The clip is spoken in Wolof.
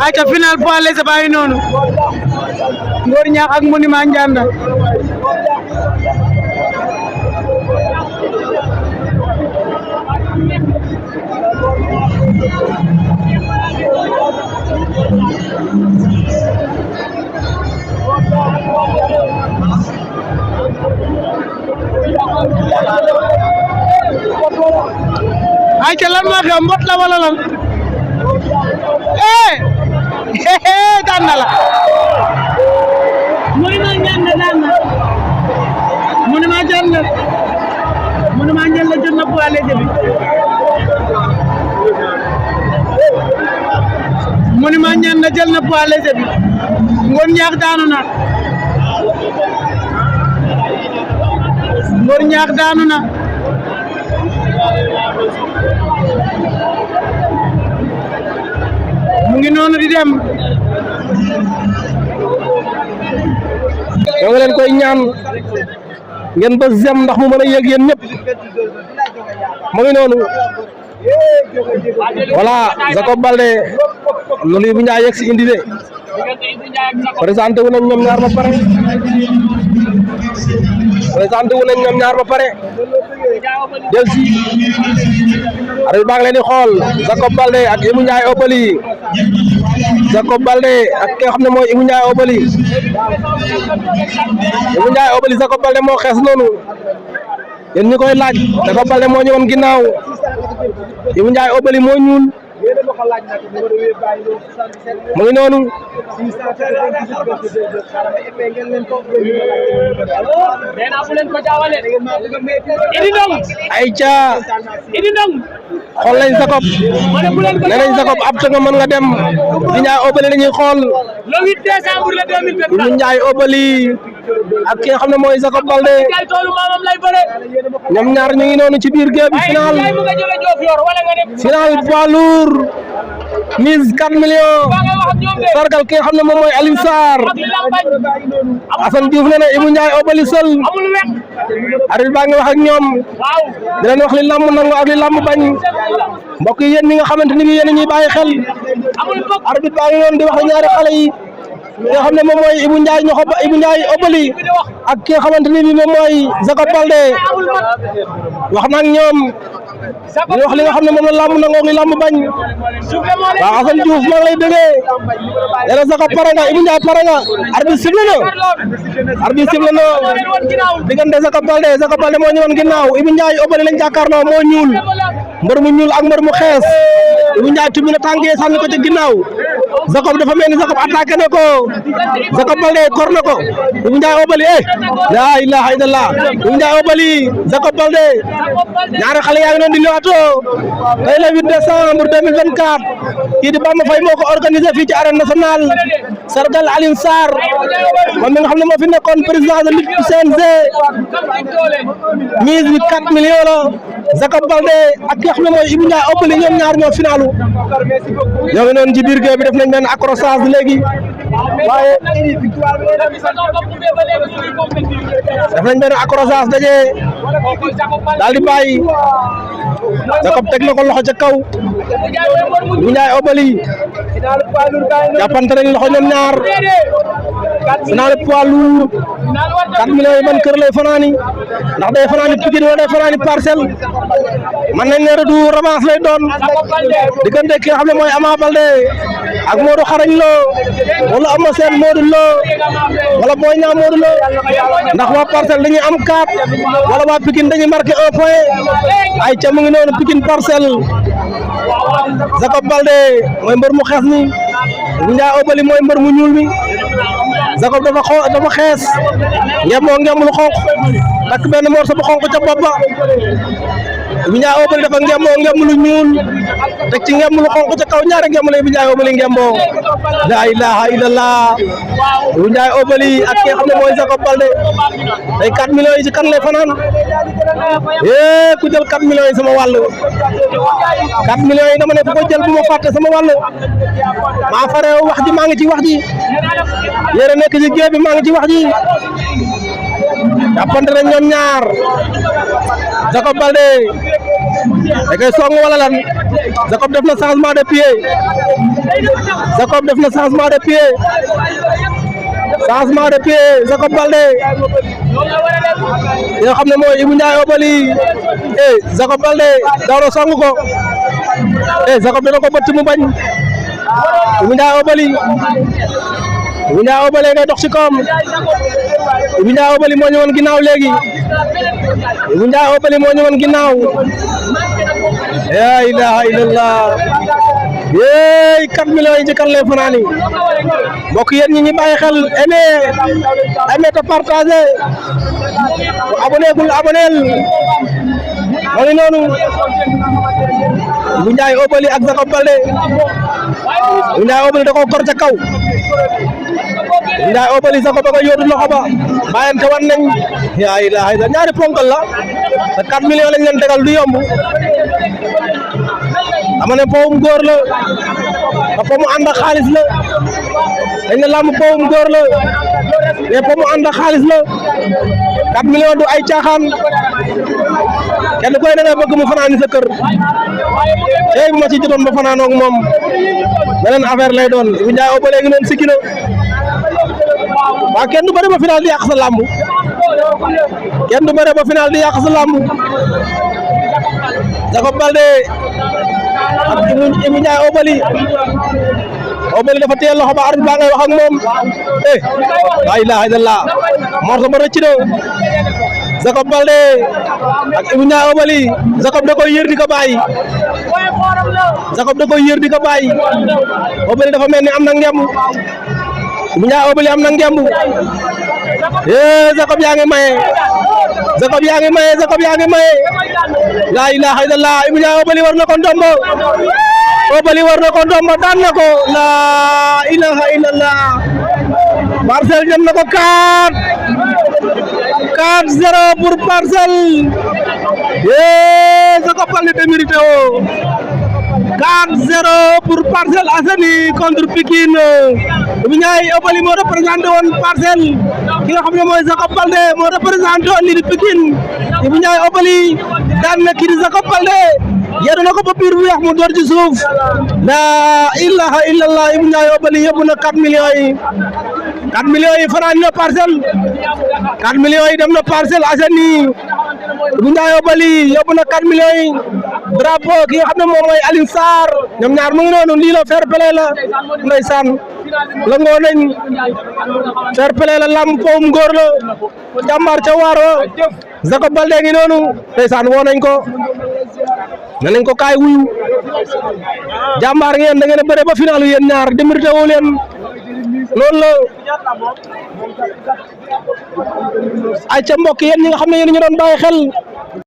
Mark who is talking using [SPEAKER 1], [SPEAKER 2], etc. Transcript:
[SPEAKER 1] ayca final poids léger baa ngi noonu Ngor Ñaax ak Monument Ndianda ayca lan moo xew mbot la wala lan daan na la Monument Ndianda daan na Monument Ndianda jël na poids léger bi Monument Ndianda jël na poids léger bi Ngor Ñaax daanu na Ngor Ñaax daanu na mu ngi noonu di dem
[SPEAKER 2] ñoo ngi leen koy ñaan ngeen ba zem ndax mu mën a yëg yéen ñëpp mu ngi noonu voilà Jacob Baldé nu li bu ñaa yegg si indi de présenté wu nañ ñoom ñaar ba pare jël si arbitre baa ngi leen di xool Jacob Baldé ak Ibou Ndiaye Obali Jacob Baldé ak ki nga xam ne mooy Ibou Ndiaye Obali Jacob Baldé moo xees noonu yéen ñi koy laaj Jacob Baldé moo ñëwoon ginnaaw Ibou Ndiaye Obali moo ñuul mu ngi noonu ayca xool nañ Jacob nee nañ Jacob ab nga mën nga dem Ibou Ndiaye Obali lañuy xool
[SPEAKER 1] le 8 décembre le 2023
[SPEAKER 2] Ibou Ndiaye Obali ak ki nga xam ne mooy Jacob Baldé ñoom ñaar ñu ngi noonu ci biir géew bi final poids lourd mise 4 millions sargal ki nga xam ne moom mooy Alioune Sarr Assane Diouf nee na Ibou Ndiaye Obali sol arbitre baa ngi wax ak ñoom di leen wax li lamb nangu ak li lamb bañ mbokk yi yéen ñi nga xamante ni bi yéen ñuy bàyyi xel arbitre baa ngi noonu di wax ak ñaari xale yi ki nga xam ne moom mooy Ibou Ndiaye Obali ak ki nga xamante ni bi moom mooy Jacob Baldé wax na ak ñoom di wax li nga xam ne moom la lamb nangu ak li lamb bañ waaw Assane Diouf maa ngi lay déggee nee na Jacob pare nga Ibou Ndiaye pare nga arbitre sifflé na diggante Jacob Baldé moo ñëwoon ginnaaw Ibou Ndiaye Obali lañ jàkkaarloo moo ñuul mbër mu ñuul ak mbër mu xees Ibou Ndiaye tubbi na tànk yi sànni ko ca ginnaaw Jacob dafa mel ni Jacob attaqué na ko Jacob Baldé kor na ko Ibou Ndiaye Obali la ilaha illallah Ibou Ndiaye Obali Jacob Baldé ñaari xale yaa ngi doon di ñëwaatoo tey le 8 décembre 2024 kii di Bamba Faye moo ko organisé fii ci arène nationale sargal Alioune Sarr moom mi nga xam ne moo fi nekkoon président de lutte CNG mise bi 4 millions la Jacob Baldé ak ki nga xam ne mooy Ibou Ndiaye Obali ñoom ñaar ñoo finalu ñoo ngi noonu ci biir géew bi def nañ benn accrochage léegi waaye def nañ benn accrochage daje daal di bàyyi Jacob teg na ko loxo ca kaw Ibou Ndiaye Obali jàppante nañ loxo ñoom ñaar final poids lourd 4 millions yi ban kër lay fanaani ndax day fanaani Pikine wala day fanaani Parcelles man nañ ne retour revanche lay doon diggante ki nga xam ne mooy Ama Baldé ak Modou Xarañ Lo wala Ama Sène Modou Lo wala Boy Niang Modou Lo ndax waa Parcelles dañuy am 4 wala waa Pikine dañuy marqué 1 point ay ca mu ngi noonu Pikine Parcelles Jacob Baldé mooy mbër mu xees mi Ibou Ndiaye Obali mooy mbër mu ñuul mi Jacob dafa xees ngem lu xonq takk benn morceau bu xonq ca bopp ba Ibou Ndiaye Obali dafa ngem lu ñuul teg ci ngem lu xonq ca kaw ñaari ngem la Ibou Ndiaye Obali ngemboo la ilaha illallah Ibou Ndiaye Obali ak ki nga xam ne mooy Jacob Baldé day 4 millions yi ci kan lay fanaan ku jël 4 millions yi sama wàll 4 millions yi dama ne ku ko jël bu ma fàtte sama wàll maa fare wax ji maa ngi ci wax ji yéen a nekk ci géew bi maa ngi ci wax ji jàppante nañ ñoom ñaar Jacob Baldé da koy song wala lan Jacob def na changement de pied Jacob def na changement de pied Jacob Baldé yoo xam ne mooy Ibou Ndiaye Obali Jacob Baldé daw na song ko Jacob dina ko bëtt mu bañ Ibou Ndiaye Obali ngay dox ci kawam Ibou Ndiaye Obali moo ñëwoon ginnaaw léegi Ibou Ndiaye Obali moo ñëwoon ginnaaw la ilaha illallah 4 millions yi ci kan lay fanaani mbokk yéen ñi bàyyi xel aimé te partagé abonné aboneel moo ngi noonu Ibou Ndiaye Obali ak Jacob Baldé Ibou Ndiaye Obali da ko kor ca kaw Ibou Ndiaye Obali Jacob da ko yóotu loxo ba bàyyante wan nañ yaa ilaha illa ñaari ponkal la te 4 millions lañ leen tegal du yomb ama ne powum góor la te po mu ànd ak xaalis la dañ ne làmb powum góor la mais po mu ànd ak xaalis la 4 millions du ay caaxaan kenn koy da nga bëgg mu fanaani sa kër bu ma ci jotoon ba fanaanoo ak moom beneen affaire lay doon Ibou Ndiaye Obali ngi noonu sikki na waa kenn du bëre ba final di yàq sa làmb kenn du bëre ba final di yàq sa làmb Jacob Baldé ak Ibou Ndiaye Obali dafa téye loxo ba arbitre baa ngay wax ak moom la ilaha illallah morso ba rëcc na Jacob Baldé ak Ibou Ndiaye Obali Jacob da koy yër di ko bàyyi Obali dafa mel ni am na ngemb Ibou Ndiaye Obali am na ngemb Jacob yaa ngi maye la ilaha illallah Ibou Ndiaye Obali war na ko ndombo daan na ko la ilaha illallah Parcelles jëm na ko 4-0 pour Parcelles Jacob Baldé démérité o 4-0 pour Parcelles Assainies contre Pikine Ibou Ndiaye Obali moo représenté woon Parcelles ki nga xam ne mooy Jacob Baldé moo représenté woon lii di Pikine Ibou Ndiaye Obali daan na kii di Jacob Baldé yéen na ko ba biir bu yàq mu door ci suuf la ilaha illallah Ibou Ndiaye Obali yóbbu na 4 millions yi fanaan na Parcelles 4 millions yi dem na Parcelles Assainies Ibou Ndiaye Obali yóbbu na 4 millions yi drapeau ki nga xam ne moom mooy Alioune Sarr ñoom ñaar mu ngi noonu lii la fair play la ndeysaan la ngoo nañ fair play la lamb powum góor la jàmbaar ca waar wa Jacob Baldé ngi noonu ndeysaan woo nañ ko ne nañ ko kaay wuyu jàmbaar ngeen da ngeen a bëre ba final yéen ñaar démérité woo leen loolu la ay ca mbokk yéen ñi nga xam ne yéen ñu doon bàyyi xel